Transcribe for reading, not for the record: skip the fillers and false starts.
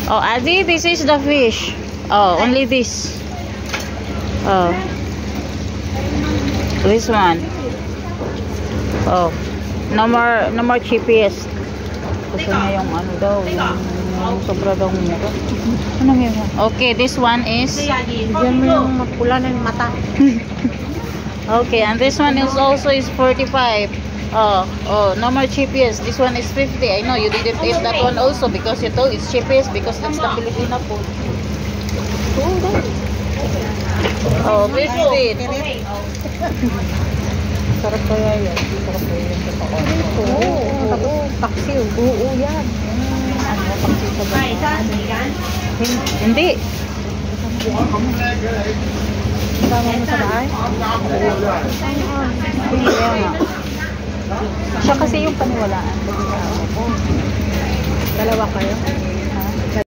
Oh, Adi, this is the fish. Oh, only this. Oh. This one. Oh. No more cheapest. Gusto niya yung ano daw, yung sobra daw mura. Ano yun? Okay, this one is Diyan mo yung mapula ng mata. okay, and this one is also is 45. Oh, no more cheapest. This one is 50. I know you didn't eat that one also because you thought it's cheapest because that's the Filipino food. Oh, 50. Sarap kaya yan. Sarap kaya yan. Oo. Tapos paksiw. Oo yan. Ano, paksiw sa banana. Hindi. Tama mo sa bahay? Hindi nga. Siya kasi yung paniwalaan. Dalawa kayo?